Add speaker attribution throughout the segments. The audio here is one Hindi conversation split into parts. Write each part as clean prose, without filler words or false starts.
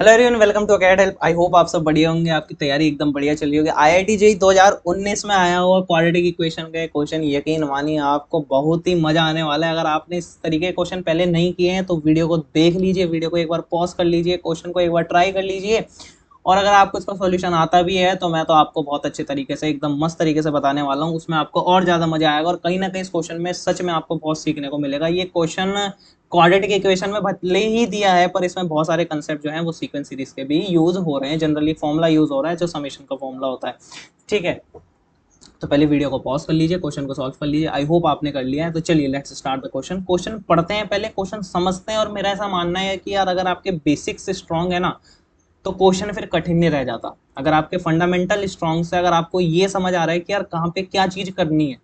Speaker 1: Hello everyone, welcome to Acad Help. I hope आप सब बढ़िया होंगे, आपकी तैयारी एकदम बढ़िया चल रही होगी। आईआईटी जेईई 2019 में आया हुआ क्वाड्रेटिक इक्वेशन का क्वेश्चन, यकीन मानिए आपको बहुत ही मजा आने वाला है। अगर आपने इस तरीके के क्वेश्चन पहले नहीं किए हैं तो वीडियो को देख लीजिए, वीडियो को एक बार पॉज कर लीजिए, क्वेश्चन को एक बार ट्राई कर लीजिए। और अगर आपको इसका सॉल्यूशन आता भी है तो मैं तो आपको बहुत अच्छे तरीके से, एकदम मस्त तरीके से बताने वाला हूँ, उसमें आपको और ज्यादा मजा आएगा। और कहीं ना कहीं इस क्वेश्चन में सच में आपको बहुत सीखने को मिलेगा। ये क्वेश्चन क्वाड्रेटिक इक्वेशन में भले ही दिया है, पर इसमें बहुत सारे कंसेप्ट जो हैं वो सीक्वेंस सीरीज के भी यूज हो रहे हैं। जनरली फॉर्मूला यूज हो रहा है जो समेशन का फॉर्मूला होता है। ठीक है, तो पहले वीडियो को पॉज कर लीजिए, क्वेश्चन को सॉल्व कर लीजिए। आई होप आपने कर लिया है। तो चलिए let's start the question. Question पढ़ते हैं, पहले क्वेश्चन समझते हैं। और मेरा ऐसा मानना है कि यार अगर आपके बेसिक्स स्ट्रांग है ना तो क्वेश्चन फिर कठिन नहीं रह जाता। अगर आपके फंडामेंटल स्ट्रांग से अगर आपको ये समझ आ रहा है कि यार कहाँ पे क्या चीज करनी है,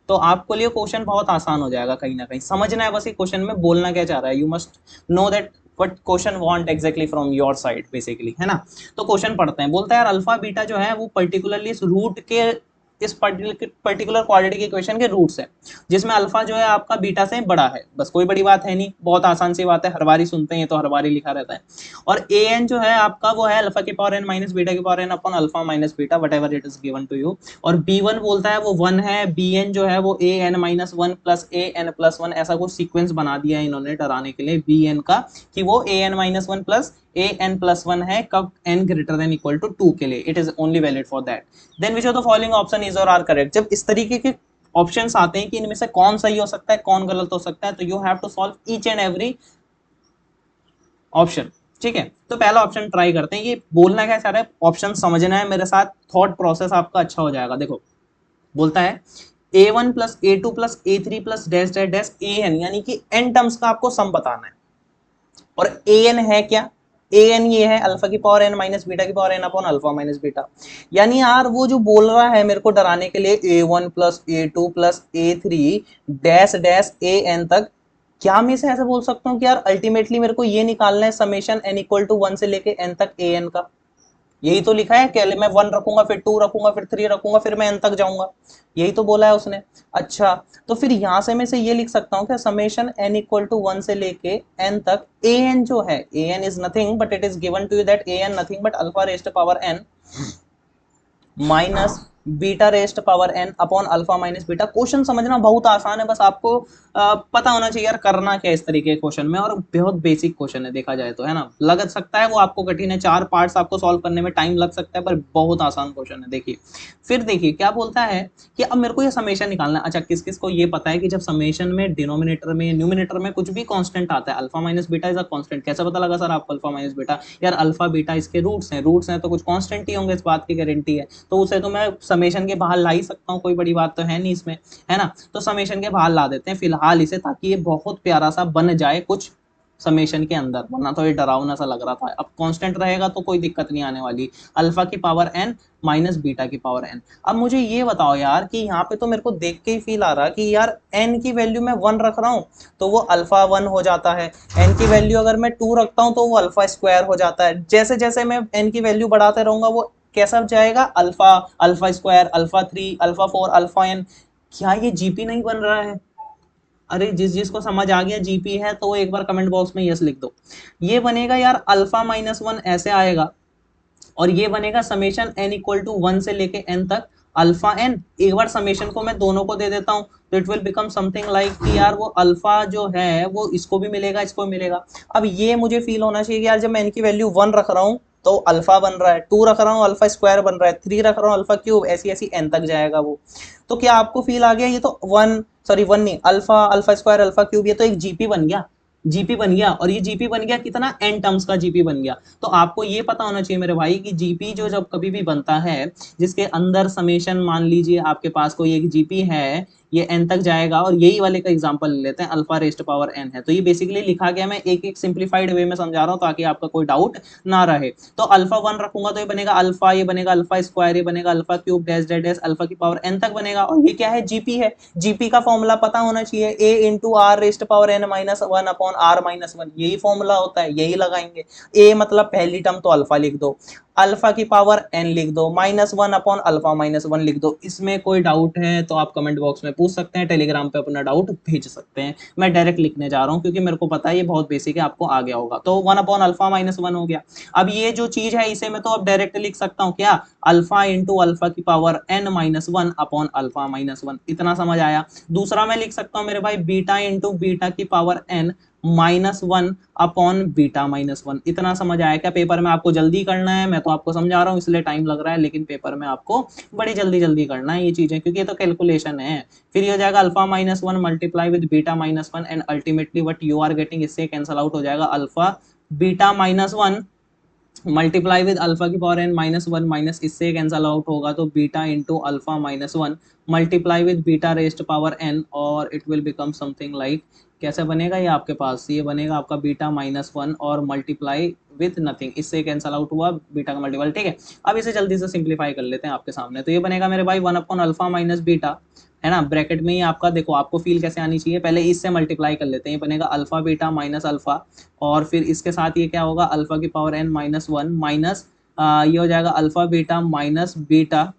Speaker 1: तो आपको लिए क्वेश्चन बहुत आसान हो जाएगा। कहीं ना कहीं समझना है बस ये क्वेश्चन में बोलना क्या चाह रहा है। You must know that what question want exactly from your side basically, है ना। तो क्वेश्चन पढ़ते हैं। बोलता है यार अल्फा बीटा जो है वो पर्टिकुलरली इस रूट के, इस पर्टिकुलर क्वाड्रेटिक इक्वेशन के रूट्स है, जिसमें अल्फा जो है आपका बीटा से बड़ा है। बस कोई बड़ी बात है नहीं, बहुत आसान सी बात है, हर बार ही सुनते हैं तो हर बार ही लिखा रहता है। और ए एन जो है आपका वो है अल्फा की पावर एन माइनस बीटा की power N upon alpha minus beta whatever it is given to you. और बी वन बोलता है वो वन है, बी एन जो है वो a n minus one plus A N plus one, ऐसा कुछ सीक्वेंस बना दिया है इन्होंने डराने के लिए बी एन का, कि वो a n minus one plus A N plus one है कब n greater than equal to two के लिए। It is only valid for that. Then which of the following option is or are correct. जब इस तरीके के ऑप्शंस आते हैं कि इनमें से कौन सही हो सकता है कौन गलत हो सकता है, तो you have to solve each and every option. ठीक है, तो पहला ऑप्शन ट्राई करते हैं। ये बोलना क्या चाह रहा है, ऑप्शन समझना है मेरे साथ, थॉट प्रोसेस आपका अच्छा हो जाएगा। देखो बोलता है A one plus A two plus A three plus dash dash dash A N, यानी कि एन टर्म्स का आपको सम बताना है। और ए एन है क्या, ए एन ये है अल्फा की पावर एन माइनस बीटा की power N upon alpha minus beta. यानी यार वो जो बोल रहा है मेरे को डराने के लिए ए one plus A two plus A three dash dash A N तक, क्या मैं इसे ऐसे बोल सकता हूँ कि यार अल्टीमेटली मेरे को ये निकालना है summation N equal to one से लेके एन तक ए एन का। यही तो लिखा है, क्या मैं वन रखूंगा फिर टू रखूंगा फिर थ्री रखूंगा फिर मैं एन तक जाऊंगा, यही तो बोला है उसने। अच्छा, तो फिर यहां से मैं से ये लिख सकता हूँ क्या summation N equal to one से लेके एन तक ए एन जो है, ए N is nothing but it is given to you that A N nothing but alpha raised power N minus beta raised power N upon alpha minus beta. Question समझना बहुत आसान है, बस आपको पता होना चाहिए यार करना क्या इस तरीके के क्वेश्चन में। और बहुत बेसिक क्वेश्चन है देखा जाए तो, है ना। लग सकता है वो आपको कठिन है, चार पार्ट्स आपको सॉल्व करने में टाइम लग सकता है, पर बहुत आसान क्वेश्चन है। देखिए फिर देखिए क्या बोलता है कि अब मेरे को ये समेशन निकालना है। अच्छा, किस किस को ये पता है कि जब समेशन में डिनोमिनेटर में न्यूमिनेटर में कुछ भी कांस्टेंट आता है, alpha minus beta is a constant. कैसे पता लगा सर आपको अल्फा माइनस बीटा? यार अल्फा बीटा इसके रूट्स हैं, रूट्स हैं तो कुछ कांस्टेंट ही होंगे, इस बात की गारंटी है। तो उसे तो मैं समेशन के बाहर ला ही सकता हूँ, कोई बड़ी बात तो है नहीं इसमें, है ना। तो समेशन के बाहर ला देते हैं फिलहाल इसे, ताकि ये बहुत प्यारा सा बन जाए कुछ समेशन के अंदर, वरना तो ये डरावना सा लग रहा था। अब कांस्टेंट रहेगा तो कोई दिक्कत नहीं आने वाली। अल्फा की पावर एन माइनस बीटा की पावर एन। अब मुझे ये बताओ यार कि यहाँ पे तो मेरे को देख के ही फील आ रहा कि यार एन की वैल्यू मैं वन रख रहा हूँ तो वो अल्फा वन हो जाता है, एन की वैल्यू अगर मैं टू रखता हूँ तो वो अल्फा स्क्वायर हो जाता है। जैसे जैसे मैं एन की वैल्यू बढ़ाते रहूंगा वो कैसा जाएगा, alpha, alpha square, alpha three, alpha four, alpha n. क्या ये जीपी नहीं बन रहा है? अरे जिस जिसको समझ आ गया जीपी है तो एक बार कमेंट बॉक्स में यस लिख दो। ये बनेगा यार अल्फा माइनस वन ऐसे आएगा, और ये बनेगा summation N equal to one से लेके एन तक अल्फा एन। एक बार समेशन को मैं दोनों को दे देता हूँ तो it will become something like कि यार वो अल्फा जो है वो इसको भी मिलेगा इसको भी मिलेगा। अब ये मुझे फील होना चाहिए कि यार जब मैं एन की वैल्यू वन रख रहा हूँ तो अल्फा बन रहा है, टू रख रहा हूँ अल्फा स्क्वायर बन रहा है, थ्री रख रहा हूँ अल्फा क्यूब, ऐसी ऐसी एन तक जाएगा वो। तो क्या आपको फील आ गया? ये तो वन, सॉरी वन नहीं, alpha, alpha square, alpha cube, ये तो एक जीपी बन गया, जीपी बन गया। और ये जीपी बन गया कितना, एन टर्म्स का जीपी बन गया। तो आपको ये पता होना चाहिए मेरे भाई कि जीपी जो जब कभी भी बनता है जिसके अंदर समेशन, मान लीजिए आपके पास कोई एक जीपी है, ये एन तक जाएगा। और यही वाले का एग्जांपल ले लेते हैं, अल्फा रेस्ट पावर एन है, तो ये बेसिकली लिखा गया, मैं एक एक सिंप्लीफाइड वे में समझा रहा हूँ ताकि आपका कोई डाउट ना रहे। तो अल्फा वन रखूंगा तो ये बनेगा अल्फा, ये बनेगा अल्फा स्क्वायर, ये बनेगा alpha cube dash dash dash alpha की पावर एन तक बनेगा। और ये क्या है, जीपी है। जीपी का फॉर्मूला पता होना चाहिए, A into are raised power N minus one upon R minus one, यही फॉर्मूला होता है, यही लगाएंगे। ए मतलब पहली टर्म तो अल्फा लिख दो, अल्फा की पावर एन लिख दो, minus one upon alpha minus one लिख दो। इसमें कोई डाउट है तो आप कमेंट बॉक्स में पूछ सकते हैं, टेलीग्राम पे अपना डाउट भेज सकते हैं। मैं डायरेक्ट लिखने जा रहा हूँ क्योंकि मेरे को पता है ये बहुत बेसिक है, आपको आ गया होगा। तो 1/α-1 हो गया। अब ये जो चीज है इसे मैं तो अब डायरेक्ट लिख सकता हूँ क्या, अल्फा इंटू अल्फा की पावर n-1/α-1, इतना समझ आया। दूसरा मैं लिख सकता हूँ मेरे भाई बीटा इंटू बीटा की पावर n-1/β-1, इतना समझ आया क्या। पेपर में आपको जल्दी करना है, मैं तो आपको समझा रहा हूँ इसलिए टाइम लग रहा है, लेकिन पेपर में आपको बड़ी जल्दी जल्दी करना है ये चीजें, क्योंकि ये तो कैलकुलेशन है। फिर ये हो जाएगा अल्फा-1 multiply with बीटा-1 and ultimately what you are getting, इससे कैंसिल आउट हो जाएगा अल्फा बीटा-1 मल्टीप्लाई विद अल्फा की पावर n-1 माइनस, इससे कैंसल आउट होगा तो beta into अल्फा-1 multiply with beta raised power n, और it will become something like, कैसे बनेगा ये आपके पास, ये बनेगा आपका बीटा-1 और मल्टीप्लाई विथ नथिंग, इससे कैंसल आउट हुआ बीटा का मल्टीपल। ठीक है, अब इसे जल्दी से सिंप्लीफाई कर लेते हैं आपके सामने। तो ये बनेगा मेरे भाई 1/अल्फा माइनस बीटा, है ना, ब्रैकेट में ही आपका देखो, आपको फील कैसे आनी चाहिए, पहले इससे मल्टीप्लाई कर लेते हैं। ये बनेगा अल्फा बीटा माइनस अल्फा, और फिर इसके साथ ये क्या होगा, अल्फा की पावर n-1 माइनस ये हो जाएगा alpha beta minus beta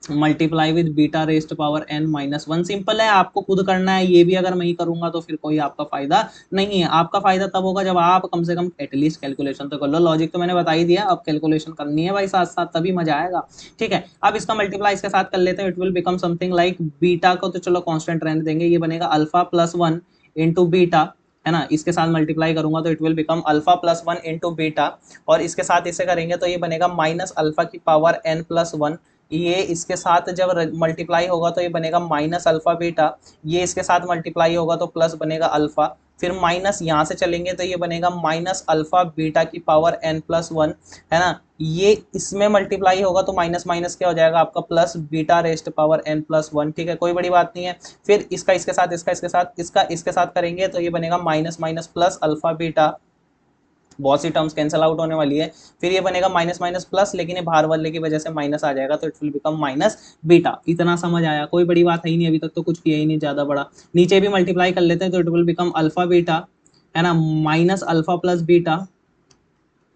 Speaker 1: multiply with beta raised power n-1। Simple है, आपको खुद करना है, ये भी अगर मैं ही करूंगा तो फिर कोई आपका फायदा नहीं है। आपका फायदा तब होगा जब आप कम से कम एटलीस्ट कैलकुलेशन तो कर लो। लॉजिक तो मैंने बता ही दिया, अब कैलकुलेशन करनी है भाई साथ साथ, तभी मजा आएगा। ठीक है, अब इसका मल्टीप्लाई इसके साथ कर लेते हैं, it will become something like, beta को तो चलो कांस्टेंट रहने देंगे, ये बनेगा अल्फा+1 इंटू बीटा, है ना, इसके साथ मल्टीप्लाई करूंगा तो इट विल बिकम अल्फा+1 इंटू बीटा, और इसके साथ इसे करेंगे तो ये बनेगा माइनस अल्फा की पावर n+1, ये इसके साथ जब मल्टीप्लाई होगा तो ये बनेगा माइनस अल्फा बीटा, ये इसके साथ मल्टीप्लाई होगा तो प्लस बनेगा अल्फा, फिर माइनस यहाँ से चलेंगे तो ये बनेगा माइनस अल्फा बीटा की पावर n+1, है ना, ये इसमें मल्टीप्लाई होगा तो माइनस माइनस क्या हो जाएगा आपका plus beta raised power n+1। ठीक है, कोई बड़ी बात नहीं है। फिर इसका इसके साथ, इसका इसके साथ, इसका इसके साथ करेंगे तो ये बनेगा minus minus plus alpha beta, बहुत सी टर्म्स कैंसिल आउट होने वाली है। फिर ये बनेगा माइनस माइनस प्लस, लेकिन ये बाहर वाले की वजह से माइनस आ जाएगा तो it will become minus beta. इतना समझ आया, कोई बड़ी बात है ही नहीं, अभी तक तो कुछ किया ही नहीं ज्यादा बड़ा। नीचे भी मल्टीप्लाई कर लेते हैं तो it will become alpha beta, है ना, माइनस अल्फा प्लस बीटा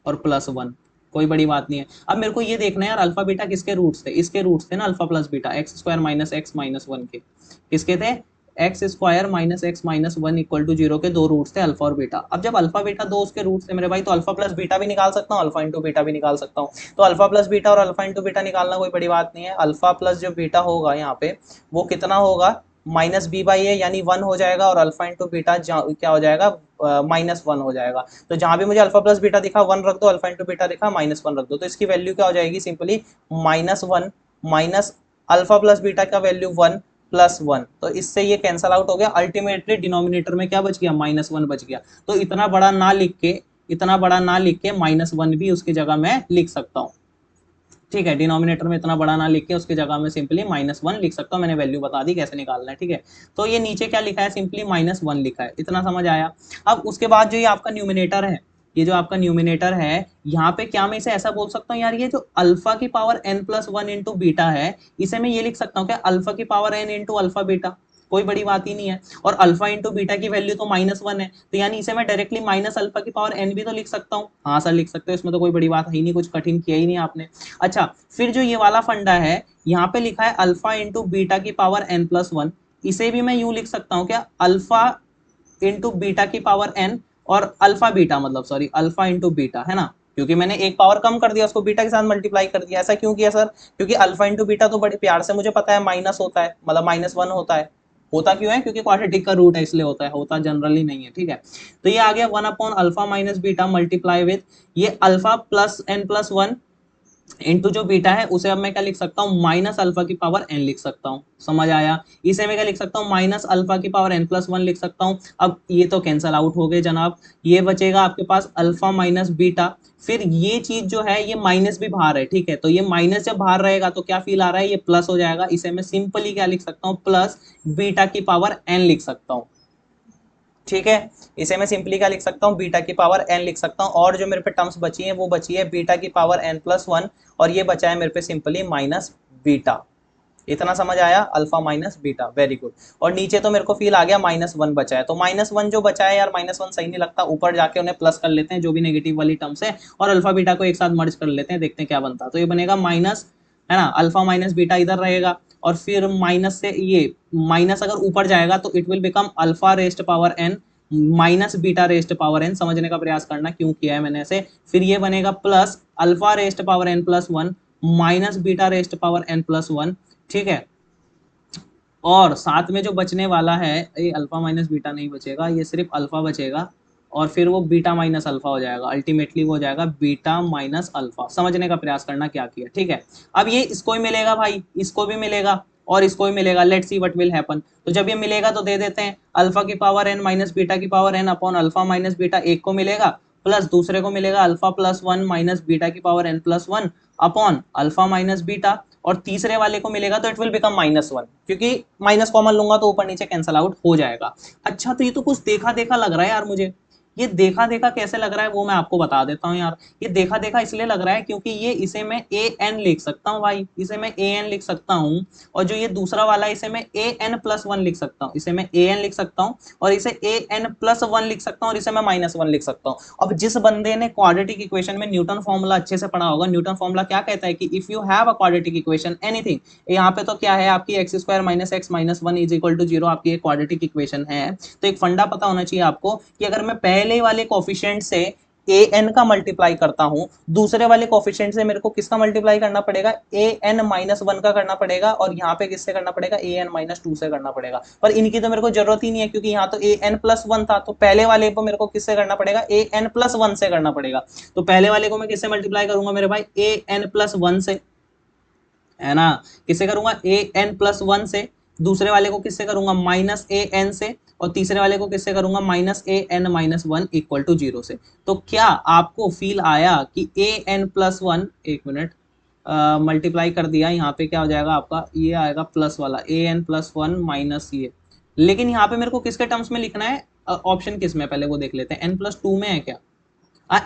Speaker 1: और +1, कोई बड़ी बात नहीं है। अब मेरे को ये देखना है यार, अल्फा बीटा किसके रूट्स थे, इसके रूट्स थे ना alpha plus beta, x² minus x minus 1 के, किसके थे, x² minus x minus 1 equal to 0 के दो रूट्स थे अल्फा और बीटा। अब जब अल्फा बीटा दो उसके रूट्स थे मेरे भाई, तो अल्फा प्लस बीटा भी निकाल सकता हूँ, अल्फा इंटू बीटा भी निकाल सकता हूँ। तो अल्फा प्लस बीटा और अल्फा इंटू बीटा निकालना कोई बड़ी बात नहीं है। अल्फा प्लस जो बीटा होगा यहाँ पे वो कितना होगा, माइनस b/a यानी 1 हो जाएगा, और अल्फा इंटू बीटा क्या हो जाएगा, -1 हो जाएगा। तो जहां भी मुझे अल्फा प्लस बीटा दिखा 1 रख दो, अल्फा इंटू बीटा दिखा -1 रख दो, तो इसकी वैल्यू क्या हो जाएगी, simply -1 minus alpha plus beta का वैल्यू 1 +1, तो इससे ये कैंसल आउट हो गया। अल्टीमेटली डिनोमिनेटर में क्या बच गया, -1 बच गया। तो इतना बड़ा ना लिख के -1 भी उसकी जगह मैं लिख सकता हूँ। ठीक है, डिनोमिनेटर में इतना बड़ा ना लिख के उसकी जगह में सिंपली -1 लिख सकता हूँ। मैंने वैल्यू बता दी कैसे निकालना है। ठीक है, तो ये नीचे क्या लिखा है, सिंपली -1 लिखा है, इतना समझ आया। अब उसके बाद जो ये आपका न्यूमिनेटर है, ये जो आपका न्यूमिनेटर है, यहाँ पे क्या मैं इसे ऐसा बोल सकता हूँ यार, ये जो अल्फा की पावर n+1 इंटू बीटा है, इसे मैं ये लिख सकता हूँ क्या, अल्फा की power n into alpha beta, कोई बड़ी बात ही नहीं है। और अल्फा इंटू बीटा की वैल्यू तो -1 है, तो यानी इसे मैं डायरेक्टली माइनस अल्फा की पावर n भी तो लिख सकता हूँ। हाँ सर लिख सकते हो, इसमें तो कोई बड़ी बात है ही नहीं, कुछ कठिन किया ही नहीं आपने। अच्छा, फिर जो ये वाला फंडा है, यहाँ पे लिखा है अल्फा इंटू बीटा की पावर n+1, इसे भी मैं यूं लिख सकता हूँ क्या, अल्फा इंटू बीटा की पावर n, और अल्फा बीटा मतलब सॉरी अल्फा इंटू बीटा, है ना, क्योंकि मैंने एक पावर कम कर दिया, उसको बीटा के साथ मल्टीप्लाई कर दिया। ऐसा क्यों किया सर, क्योंकि अल्फा इंटू बीटा तो बड़े प्यार से मुझे पता है माइनस होता है, मतलब -1 होता है। होता क्यों है, क्योंकि क्वाड्रेटिक का रूट है इसलिए होता है, होता जनरली नहीं है। ठीक है, तो ये आ गया 1/अल्फा माइनस बीटा मल्टीप्लाई विद ये अल्फा प्लस n+1 इंटू जो बीटा है उसे अब मैं क्या लिख सकता हूँ, माइनस अल्फा की पावर n लिख सकता हूँ। समझ आया, इसे मैं क्या लिख सकता हूँ, माइनस अल्फा की पावर n+1 लिख सकता हूँ। अब ये तो कैंसल आउट हो गए जनाब, ये बचेगा आपके पास अल्फा माइनस बीटा। फिर ये चीज जो है ये माइनस भी बाहर है, ठीक है, तो ये माइनस जब बाहर रहेगा तो क्या फील आ रहा है, ये प्लस हो जाएगा। इसे मैं सिंपली क्या लिख सकता हूँ, प्लस बीटा की पावर n लिख सकता हूँ। ठीक है, इसे मैं सिंपली क्या लिख सकता हूँ, बीटा की पावर n लिख सकता हूँ। और जो मेरे पे टर्म्स बची है वो बची है बीटा की पावर n+1, और ये बचा है मेरे पे सिंपली माइनस बीटा। इतना समझ आया, alpha minus beta, very good. और नीचे तो मेरे को फील आ गया -1 बचा है, तो -1 जो बचा है यार, -1 सही नहीं लगता, ऊपर जाके उन्हें प्लस कर लेते हैं जो भी नेगेटिव वाली टर्म्स है, और अल्फा बीटा को एक साथ मर्ज कर लेते हैं, देखते हैं क्या बनता है। तो ये बनेगा माइनस, है ना, अल्फा माइनस बीटा इधर रहेगा, और फिर माइनस से ये माइनस अगर ऊपर जाएगा तो it will become alpha raised power N minus beta raised power n, समझने का प्रयास करना क्यों किया है मैंने ऐसे। फिर ये बनेगा plus alpha raised power N plus one minus beta raised power N plus one, ठीक है। और साथ में जो बचने वाला है ये अल्फा माइनस बीटा नहीं बचेगा, ये सिर्फ अल्फा बचेगा और फिर वो बीटा माइनस अल्फा हो जाएगा, अल्टीमेटली वो हो जाएगा बीटा माइनस अल्फा, समझने का प्रयास करना क्या किया, ठीक है। अब ये इसको ही मिलेगा भाई, इसको भी मिलेगा और इसको ही मिलेगा, let's see what will happen. तो जब ये मिलेगा तो दे देते हैं अल्फा की पावर एन माइनस बीटा की power N upon alpha minus beta, एक को मिलेगा प्लस दूसरे को मिलेगा alpha plus one minus beta की power N plus one upon alpha minus beta, और तीसरे वाले को मिलेगा तो it will become minus one, क्योंकि माइनस कॉमन लूंगा तो ऊपर नीचे कैंसल आउट हो जाएगा। अच्छा तो ये तो कुछ देखा देखा लग रहा है यार मुझे, ये देखा देखा कैसे लग रहा है वो मैं आपको बता देता हूँ यार। ये देखा देखा इसलिए लग रहा है क्योंकि ये इसे मैं ए एन लिख सकता हूँ भाई, इसे मैं ए एन लिख सकता हूँ, और जो ये दूसरा वाला है इसे मैं ए एन प्लस वन लिख सकता हूँ, इसे मैं ए एन लिख सकता हूँ और इसे ए एन प्लस वन लिख सकता हूँ और इसे मैं माइनस वन लिख सकता हूँ। अब जिस बंदे ने क्वाड्रेटिक इक्वेशन में न्यूटन फॉर्मूला अच्छे से पढ़ा होगा, न्यूटन फॉर्मूला क्या कहता है कि if you have a quadratic equation anything, यहाँ पे तो क्या है आपकी x square minus x minus one is equal to zero, आपकी एक क्वाड्रेटिक इक्वेशन है। तो एक फंडा पता होना चाहिए आपको कि अगर मैं पहले वाले कोफिशिएंट से ए एन का मल्टीप्लाई करता हूं, दूसरे वाले कोफिशिएंट से मेरे को किसका मल्टीप्लाई करना पड़ेगा, ए एन माइनस वन का करना पड़ेगा, और यहाँ पे किससे करना पड़ेगा, ए एन माइनस टू से करना पड़ेगा। पर इनकी तो मेरे को जरूरत ही नहीं है क्योंकि यहाँ तो ए एन प्लस वन था, तो पहले वाले को मेरे को किससे करना पड़ेगा, ए एन प्लस वन से करना पड़ेगा। तो पहले वाले को मैं किससे मल्टीप्लाई करूंगा मेरे भाई, ए एन प्लस वन से, है ना। किससे करूंगा, ए एन प्लस वन से, दूसरे वाले को किससे करूंगा, माइनस ए एन से, और तीसरे वाले को किससे करूंगा, minus A n minus one equal to zero से। तो क्या आपको फील आया कि ए एन प्लस वन, एक मिनट, मल्टीप्लाई कर दिया, यहाँ पे क्या हो जाएगा आपका, ये आएगा प्लस वाला A N plus one minus ये, लेकिन यहाँ पे मेरे को किसके टर्म्स में लिखना है, ऑप्शन किस में पहले वो देख लेते हैं, एन प्लस टू में है क्या,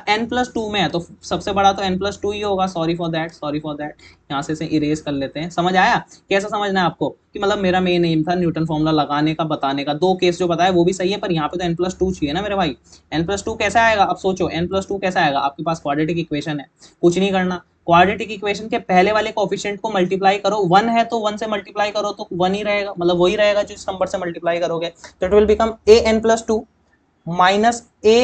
Speaker 1: एन प्लस टू में है तो सबसे बड़ा तो एन प्लस टू ही होगा, sorry for that, sorry for that, यहाँ से इरेज कर लेते हैं। समझ आया कैसा समझना है आपको, कि मतलब मेरा मेन एम था न्यूटन फॉर्मूला लगाने का, बताने का, दो केस जो बताया वो भी सही है, पर यहाँ पे तो एन प्लस टू चाहिए ना मेरे भाई। एन प्लस टू कैसे आएगा, अब सोचो एन प्लस टू कैसे आएगा, आपके पास क्वाड्रेटिक इक्वेशन है, कुछ नहीं करना, क्वाड्रेटिक इक्वेशन के पहले वाले कोफिशिएंट को मल्टीप्लाई करो, वन है तो वन से मल्टीप्लाई करो तो वन ही रहेगा, मतलब वही रहेगा जो इस नंबर से मल्टीप्लाई करोगे, तो it will become A N plus two minus A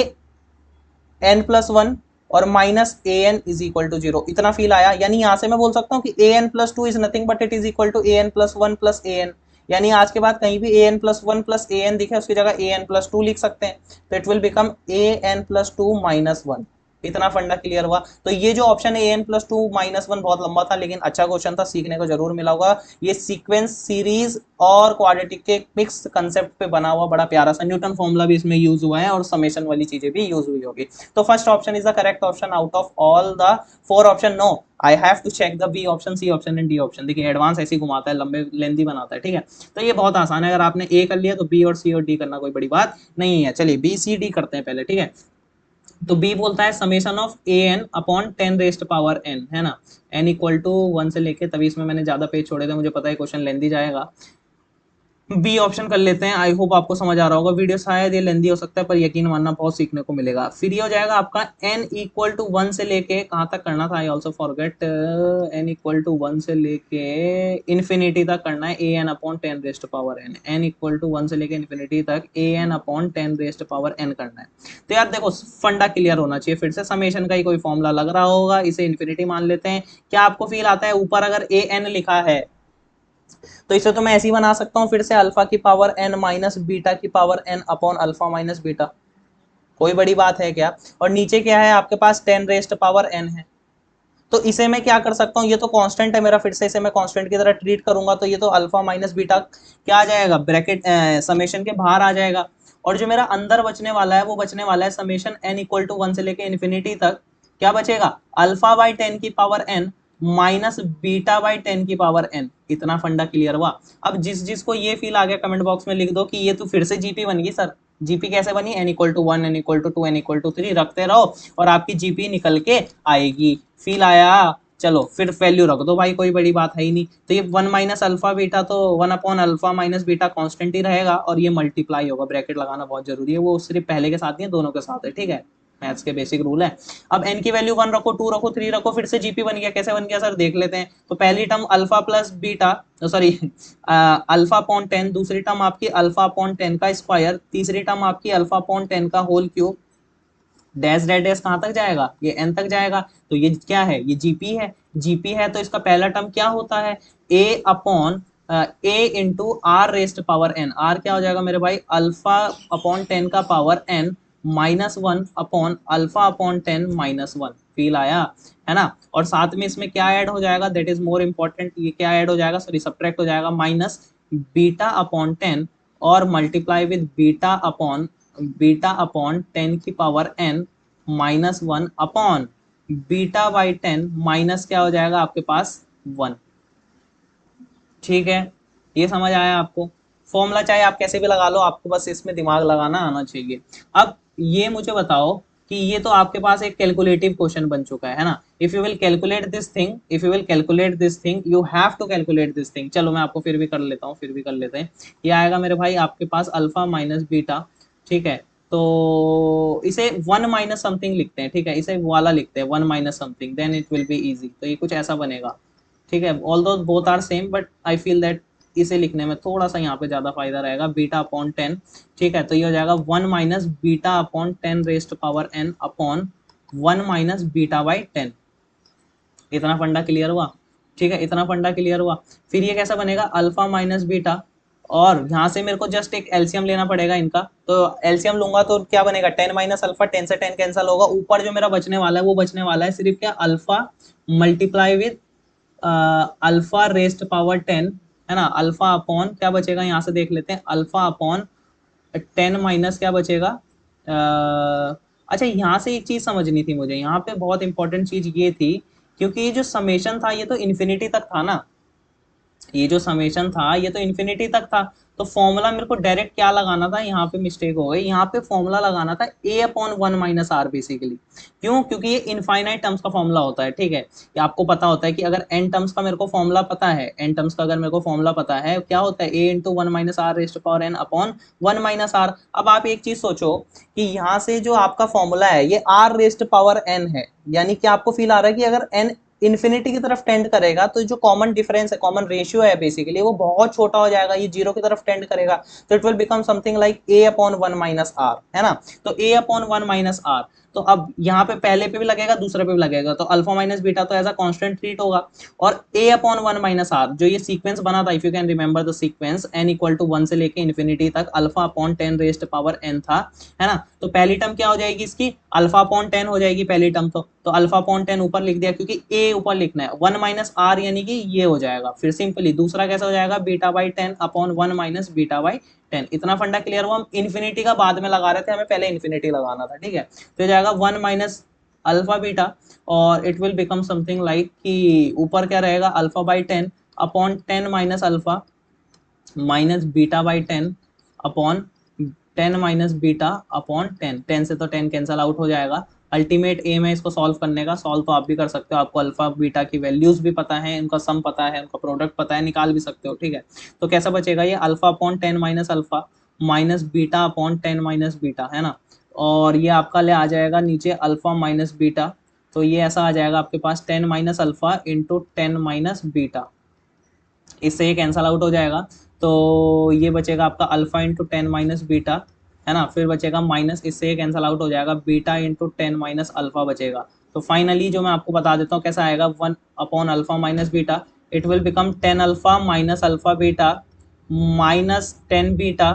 Speaker 1: N plus one और minus A N is equal to zero. इतना फील आया, यानी यहां से मैं बोल सकता हूँ कि A N plus two is nothing but it is equal to A N plus one plus A N, यानी आज के बाद कहीं भी A N plus one plus A N दिखे उसकी जगह ए एन प्लस टू लिख सकते हैं, तो it will become A N plus two minus one. इतना फंडा क्लियर हुआ। तो ये जो ऑप्शन है A N plus two minus one बहुत लंबा था लेकिन अच्छा क्वेश्चन था, सीखने को जरूर मिला होगा। ये सीक्वेंस सीरीज और क्वाड्रेटिक के मिक्स कंसेप्ट पे बना हुआ बड़ा प्यारा सा न्यूटन फॉर्मूला भी इसमें यूज हुआ है और समेशन वाली चीजें भी यूज हुई होगी। तो first option is the correct option out of all the four option. No, I have to check the B option, C option and D option. देखिए एडवांस ऐसे ही घुमाता है, लंबे लेंदी बनाता है, ठीक है। तो ये बहुत आसान है, अगर आपने ए कर लिया तो बी और सी और डी करना कोई बड़ी बात नहीं है। चलिए बी सी डी करते हैं पहले, ठीक है। तो बी बोलता है summation of a n upon ten raised power n, है ना, एन इक्वल टू वन से लेके, तभी इसमें मैंने ज्यादा पेज छोड़े थे, मुझे पता है क्वेश्चन लेंदी जाएगा। बी ऑप्शन कर लेते हैं, आई होप आपको समझ आ रहा होगा। वीडियो शायद ये लेंदी हो सकता है पर यकीन मानना बहुत सीखने को मिलेगा। फिर ये हो जाएगा आपका n इक्वल टू वन से लेके कहाँ तक करना था, I also forget, n equal to one से लेके इन्फिनिटी तक करना है, ए n upon ten raised power n, n equal to one से लेके इन्फिनिटी तक ए n upon ten raised power n करना है। तो यार देखो फंडा क्लियर होना चाहिए, फिर से समेशन का ही कोई फॉर्मूला लग रहा होगा, इसे इन्फिनिटी मान लेते हैं। क्या आपको फील आता है, ऊपर अगर ए एन लिखा है तो इसे तो मैं ऐसे ही बना सकता हूँ फिर से, अल्फा की पावर एन माइनस बीटा की power N upon alpha minus beta, कोई बड़ी बात है क्या। और नीचे क्या है आपके पास, टेन रेस्ट पावर एन है, तो इसे मैं क्या कर सकता हूँ, ये तो कांस्टेंट है मेरा, फिर से इसे मैं कांस्टेंट की तरह ट्रीट करूंगा, तो ये तो अल्फा माइनस बीटा क्या आ जाएगा, ब्रैकेट समेशन के बाहर आ जाएगा। और जो मेरा अंदर बचने वाला है वो बचने वाला है summation N equal to one से लेके इन्फिनिटी तक, क्या बचेगा, अल्फा बाई टेन की power N minus beta by ten की पावर एन। इतना फंडा क्लियर हुआ। अब जिसको ये फील आ गया कमेंट बॉक्स में लिख दो कि ये तो फिर से जीपी बन गई सर। जीपी कैसे बनी, n equal to one, n equal to two, n equal to three रखते रहो और आपकी जीपी निकल के आएगी। फील आया, चलो फिर वैल्यू रख दो भाई, कोई बड़ी बात है ही नहीं। तो ये वन माइनस अल्फा बीटा, तो one upon alpha minus beta constant ही रहेगा और ये मल्टीप्लाई होगा, ब्रैकेट लगाना बहुत जरूरी है, वो सिर्फ पहले के साथ नहीं है दोनों के साथ है, ठीक है। मैथ्स के बेसिक रूल है। अब n की वैल्यू 1 रखो, 2 रखो, 3 रखो, फिर से जीपी बन गया। कैसे बन गया सर, देख लेते हैं। तो पहली term alpha plus beta, sorry alpha upon 10, दूसरी टर्म आपकी अल्फा अपॉन 10 का स्क्वायर, तीसरी टर्म आपकी अल्फा अपॉन 10 का whole cube, dash dash dash कहाँ तक जाएगा, ये n तक जाएगा। तो ये क्या है, ये जीपी है। जीपी है तो इसका पहला टर्म क्या होता है, a upon a into are raised power n। R क्या हो जाएगा मेरे भाई, अल्फा अपॉन 10 का power n minus 1 upon alpha upon 10 minus 1। Feel आया है ना। और साथ में इसमें क्या ऐड हो जाएगा, दैट इज मोर इंपॉर्टेंट, ये क्या ऐड हो जाएगा, सॉरी सब्ट्रैक्ट हो जाएगा, माइनस बीटा अपॉन 10 और मल्टीप्लाई विद बीटा अपॉन 10 की power n minus 1 upon beta by 10 minus क्या हो जाएगा आपके पास 1। ठीक है, ये समझ आया आपको। फॉर्मूला चाहे आप कैसे भी लगा लो, आपको बस इसमें दिमाग लगाना आना चाहिए। अब ये मुझे बताओ कि ये तो आपके पास एक कैलकुलेटिव क्वेश्चन बन चुका है ना। If you will calculate this thing, if you will calculate this thing, you have to calculate this thing. चलो मैं आपको फिर भी कर लेता हूँ, फिर भी कर लेते हैं। ये आएगा मेरे भाई आपके पास अल्फा माइनस बीटा, ठीक है। तो इसे 1 माइनस समथिंग लिखते हैं, ठीक है, इसे वाला लिखते हैं 1 minus something, then it will be easy. तो ये कुछ ऐसा बनेगा, ठीक है। Although both are same but I feel that इसे लिखने में थोड़ा सा यहाँ पे ज्यादा फायदा रहेगा, बीटा अपॉन 10, ठीक है। तो ये हो जाएगा 1 minus beta upon 10 raised power n upon 1 minus beta by 10। इतना फंडा क्लियर हुआ, ठीक है, इतना फंडा क्लियर हुआ। फिर ये कैसा बनेगा, अल्फा माइनस बीटा, और यहाँ से मेरे को जस्ट एक एलसीएम लेना पड़ेगा इनका। तो एलसीएम लूंगा तो क्या बनेगा, 10 माइनस अल्फा, 10 से 10 कैंसिल होगा, ऊपर जो मेरा बचने वाला है वो बचने वाला है सिर्फ क्या, alpha multiply with alpha raised power 10, है ना। अल्फा अपॉन क्या बचेगा, यहाँ से देख लेते हैं, अल्फा अपॉन 10 माइनस क्या बचेगा। अच्छा, यहाँ से एक चीज समझनी थी मुझे, यहाँ पे बहुत इंपॉर्टेंट चीज ये थी, क्योंकि ये जो समेशन था ये तो इन्फिनिटी तक था ना, ये जो समेशन था ये तो इन्फिनिटी तक था। तो फॉर्मूला मेरे को डायरेक्ट क्या लगाना था, यहाँ पे मिस्टेक हो गई, यहाँ पे फॉर्मूला लगाना था a upon 1 minus r basically. क्यों, क्योंकि ये इनफाइनाइट टर्म्स का फॉर्मूला होता है, ठीक है। ये आपको पता होता है कि अगर n टर्म्स का मेरे को फॉर्मूला पता है, n टर्म्स का अगर मेरे को फॉर्मूला पता है, क्या होता है, a into 1 minus r raised power n upon 1 minus r. अब आप एक चीज सोचो कि यहाँ से जो आपका फॉर्मूला है ये r रेस्ट पावर n है, यानी कि आपको फील आ रहा है कि अगर n इन्फिनिटी की तरफ टेंड करेगा तो जो कॉमन डिफरेंस है, कॉमन रेशियो है बेसिकली, वो बहुत छोटा हो जाएगा, ये जीरो की तरफ टेंड करेगा। तो it will become something like a upon 1 minus r, है ना। तो a अपॉन 1 माइनस आर, तो अब यहाँ पे पहले पे भी लगेगा, दूसरे पे भी लगेगा, तो अल्फा माइनस बीटा तो एज अ कांस्टेंट ट्रीट होगा। और a अपॉन 1 माइनस आर, जो ये सीक्वेंस बना था, if you can remember the sequence, n equal to 1 से लेके इन्फिनिटी तक alpha upon 10 raised power n था, है ना। तो पहली टर्म क्या हो जाएगी इसकी, अल्फा अपॉन 10 हो जाएगी पहली टर्म। तो अल्फा अपॉन 10 ऊपर लिख दिया, क्योंकि a ऊपर लिखना है, 1 माइनस आर यानी कि ये हो जाएगा। फिर सिंपली दूसरा कैसा हो जाएगा, beta by 10 upon 1 minus beta by 10। इतना फंडा क्लियर हुआ। हम इन्फिनिटी का बाद में लगा रहे थे, हमें पहले इन्फिनिटी लगाना था, ठीक है। तो जाएगा 1 माइनस अल्फा बीटा, और it will become something like कि ऊपर क्या रहेगा, alpha by 10 upon 10 minus alpha minus beta by 10 upon 10 minus beta upon 10। 10 से तो 10 कैंसल आउट हो जाएगा। अल्टीमेट एम है इसको सॉल्व करने का, सॉल्व तो आप भी कर सकते हो, आपको अल्फा बीटा की वैल्यूज भी पता है, इनका सम पता है, उनका प्रोडक्ट पता है, निकाल भी सकते हो, ठीक है। तो कैसा बचेगा ये, alpha upon 10 minus alpha minus beta upon 10 minus beta, है ना। और ये आपका ले आ जाएगा नीचे अल्फा माइनस बीटा, तो ये ऐसा आ जाएगा आपके पास 10 minus alpha into 10 minus beta, इससे ये कैंसल आउट हो जाएगा। तो ये बचेगा आपका अल्फा इंटू 10 माइनस बीटा, है ना। फिर बचेगा माइनस, इससे ये कैंसल आउट हो जाएगा, बीटा इंटू 10 माइनस अल्फा बचेगा। तो फाइनली जो मैं आपको बता देता हूँ कैसा आएगा, 1 upon alpha minus beta, it will become 10 alpha minus alpha beta minus 10 beta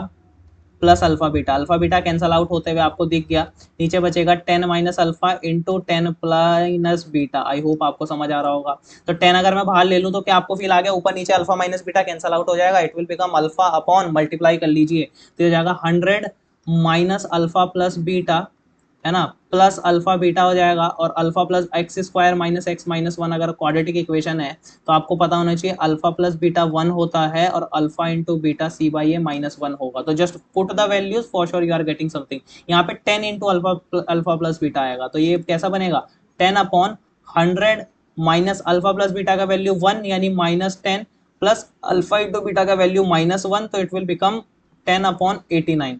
Speaker 1: plus alpha beta cancel out होते हुए आपको दिख गया। नीचे बचेगा 10 minus alpha into 10 plus beta. आई होप आपको समझ आ रहा होगा। तो 10 अगर मैं बाहर ले लूँ तो क्या आपको फील आ गया, ऊपर नीचे alpha minus beta cancel out हो जाएगा, it will become alpha upon, multiply कर लीजिए तो हो जाएगा 100 माइनस अल्फा प्लस बीटा, है ना, प्लस अल्फा बीटा हो जाएगा, और alpha plus x square minus x minus 1 अगर क्वाड्रेटिक इक्वेशन है तो आपको पता होना चाहिए अल्फा प्लस बीटा 1 होता है, और alpha into beta C by A minus 1 होगा। तो just put the values, for sure you are getting something. यहाँ पे 10 इंटू अल्फा प्लस बीटा आएगा, तो ये कैसा बनेगा, 10 upon 100 minus alpha plus beta का वैल्यू 1 यानी minus 10 plus alpha into beta का वैल्यू माइनस 1, तो इट विल बिकम 10 अपॉन 89।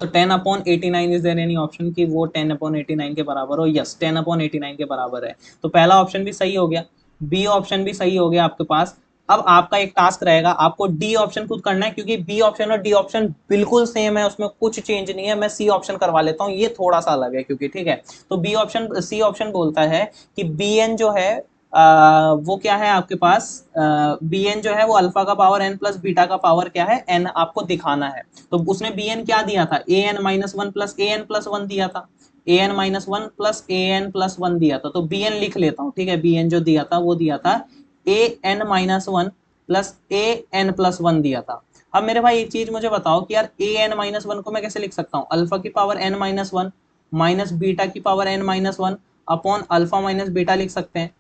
Speaker 1: तो 10/89 इज देयर एनी ऑप्शन कि वो 10/89 के बराबर हो? यस, 10/89 के बराबर है। तो पहला ऑप्शन भी सही हो गया, बी ऑप्शन भी सही हो गया आपके पास। अब आपका एक टास्क रहेगा, आपको डी ऑप्शन खुद करना है, क्योंकि बी ऑप्शन और डी ऑप्शन बिल्कुल सेम है, उसमें कुछ चेंज नहीं है। मैं सी ऑप्शन करवा लेता हूँ, ये थोड़ा सा अलग है क्योंकि, ठीक है। तो बी ऑप्शन, सी ऑप्शन बोलता है कि बी एन जो है वो क्या है आपके पास, बी एन जो है वो अल्फा का पावर एन प्लस बीटा का पावर क्या है, एन आपको दिखाना है। तो उसने बी एन क्या दिया था, ए n minus one plus A N plus one दिया था, ए n minus one plus A N plus one दिया था। तो बी एन लिख लेता हूँ, ठीक है। बी एन जो दिया था वो दिया था ए n minus one plus A N plus one दिया था। अब मेरे भाई एक चीज मुझे बताओ कि यार ए एन माइनस वन को मैं कैसे लिख सकता हूँ, अल्फा की power N minus one minus beta की power N minus one upon alpha minus beta लिख सकते हैं।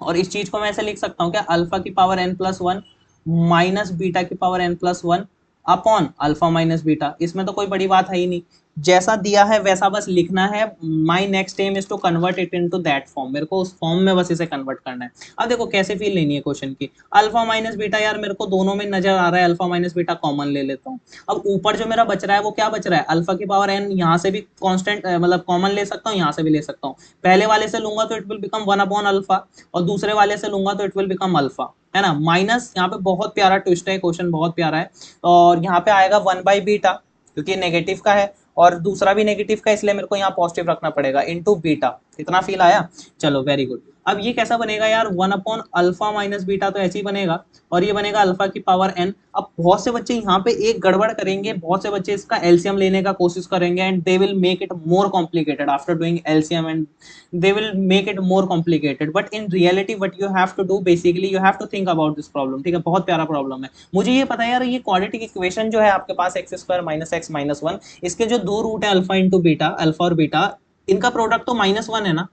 Speaker 1: और इस चीज को मैं ऐसे लिख सकता हूँ क्या, अल्फा की power N plus one minus beta की power N plus one upon alpha minus beta. इसमें तो कोई बड़ी बात है ही नहीं, जैसा दिया है वैसा बस लिखना है। My next aim is to convert it into that form, मेरे को उस फॉर्म में बस इसे कन्वर्ट करना है। अब देखो कैसे फील लेनी है क्वेश्चन की, अल्फा माइनस बीटा, यार मेरे को दोनों में नजर आ रहा है, अल्फा माइनस बीटा कॉमन ले लेता हूँ। अब ऊपर जो मेरा बच रहा है वो क्या बच रहा है, अल्फा की पावर एन, यहाँ से भी कांस्टेंट मतलब कॉमन ले सकता हूँ, यहाँ से भी ले सकता हूँ। पहले वाले से लूंगा तो it will become one upon alpha, और दूसरे वाले से लूंगा तो इट विल बिकम अल्फा, है ना। माइनस यहाँ पे बहुत प्यारा ट्विस्ट है, क्वेश्चन बहुत प्यारा है। और यहाँ पे आएगा वन बाई बीटा, क्योंकि नेगेटिव का है और दूसरा भी नेगेटिव का, इसलिए मेरे को यहाँ पॉजिटिव रखना पड़ेगा, इनटू बीटा। इतना फील आया, चलो वेरी गुड। अब ये कैसा बनेगा यार, one upon alpha minus beta तो ऐसे ही बनेगा, और ये बनेगा अल्फा की पावर एन। अब बहुत से बच्चे यहाँ पे एक गड़बड़ करेंगे, बहुत से बच्चे इसका एलसीएम लेने का कोशिश करेंगे, and they will make it more complicated after doing LCM, and they will make it more complicated, but in reality what you have to do basically you have to think about this problem, ठीक है। बहुत प्यारा प्रॉब्लम है, मुझे ये पता है यार, ये क्वाड्रेटिक इक्वेशन जो है आपके पास x square minus x minus one, इसके जो दो रूट है अल्फा इंटू बीटा, अल्फा और बीटा, इनका प्रोडक्ट तो माइनस वन है ना।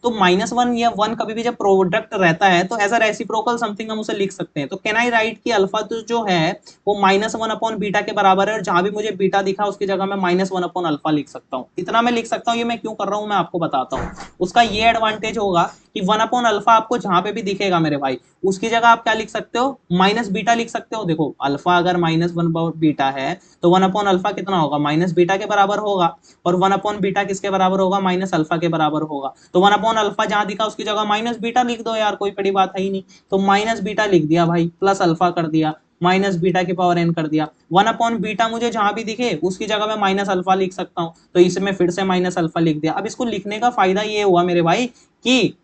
Speaker 1: तो माइनस वन या वन कभी भी जब प्रोडक्ट रहता है तो एज अ रेसिप्रोकल समथिंग हम उसे लिख सकते हैं। तो कैन आई राइट कि अल्फा तो जो है वो माइनस वन अपॉन बीटा के बराबर है, और जहां भी मुझे बीटा दिखा उसकी जगह मैं माइनस वन अपॉन अल्फा लिख सकता हूँ। इतना मैं लिख सकता हूँ, ये मैं क्यों कर रहा हूँ मैं आपको बताता हूँ। उसका ये एडवांटेज होगा कि वन अपॉन अल्फा आपको जहां पे भी दिखेगा मेरे भाई, उसकी जगह आप क्या लिख सकते हो, माइनस बीटा लिख सकते हो। देखो अल्फा अगर माइनस वन बीटा है तो वन अपॉन अल्फा कितना होगा, माइनस बीटा के बराबर होगा, और वन अपॉन बीटा किसके बराबर होगा, माइनस अल्फा के बराबर होगा। तो वन अपॉन अल्फा जहां दिखा उसकी जगह माइनस बीटा लिख दो यार, कोई बड़ी बात है ही नहीं। तो माइनस बीटा लिख दिया भाई, प्लस अल्फा कर दिया, माइनस बीटा की पावर एन कर दिया। वन अपॉन बीटा मुझे जहां भी दिखे उसकी जगह मैं माइनस अल्फा लिख सकता हूं, तो इसमें फिर से माइनस अल्फा लिख दिया। अब इसको लिखने का फायदा ये हुआ मेरे भाई कि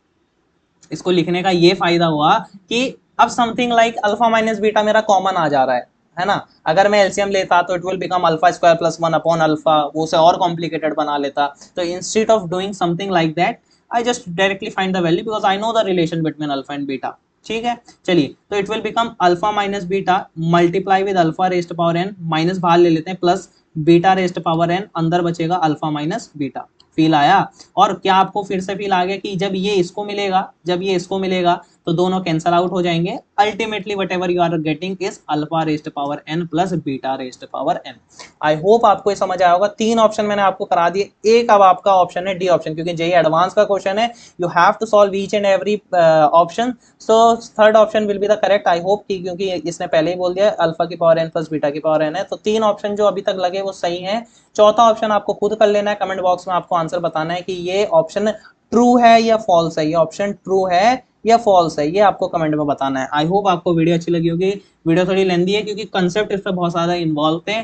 Speaker 1: इसको लिखने का ये फायदा हुआ कि अब something like alpha minus beta मेरा कॉमन आ जा रहा है ना। अगर मैं एलसीएम लेता तो it will become alpha square plus one upon alpha, वो उसे और कॉम्प्लिकेटेड बना लेता। तो instead of doing something like that I just directly find the value because I know the relation between alpha and beta. ठीक है, चलिए, तो it will become alpha minus beta multiply with alpha raised power N, minus बाहर ले लेते हैं, plus beta raised power n, अंदर बचेगा अल्फा माइनस बीटा। फील आया? और क्या आपको फिर से फील आ गया कि जब ये इसको मिलेगा, जब ये इसको मिलेगा तो दोनों कैंसल आउट हो जाएंगे। Ultimately whatever you are getting is alpha raised power N plus beta raised power n. I hope आपको ये समझ आया होगा। तीन ऑप्शन मैंने आपको करा दिए, एक अब आपका ऑप्शन है डी ऑप्शन, क्योंकि जेई एडवांस का क्वेश्चन है, you have to solve each and every option. So third option will be the correct, I hope कि, क्योंकि इसने पहले ही बोल दिया अल्फा की पावर एन प्लस बीटा की पावर एन है। तो तीन ऑप्शन जो अभी तक लगे वो सही है। चौथा ऑप्शन आपको खुद कर लेना है, कमेंट बॉक्स में आपको आंसर बताना है कि ये ऑप्शन ट्रू है या फॉल्स है, ये ऑप्शन ट्रू है या फॉल्स है, ये आपको कमेंट में बताना है। आई होप आपको वीडियो अच्छी लगी होगी। वीडियो थोड़ी लेंदी है क्योंकि कंसेप्ट इस पर बहुत ज्यादा इन्वॉल्व थे।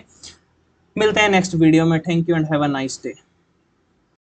Speaker 1: मिलते हैं नेक्स्ट वीडियो में। Thank you and have a nice day.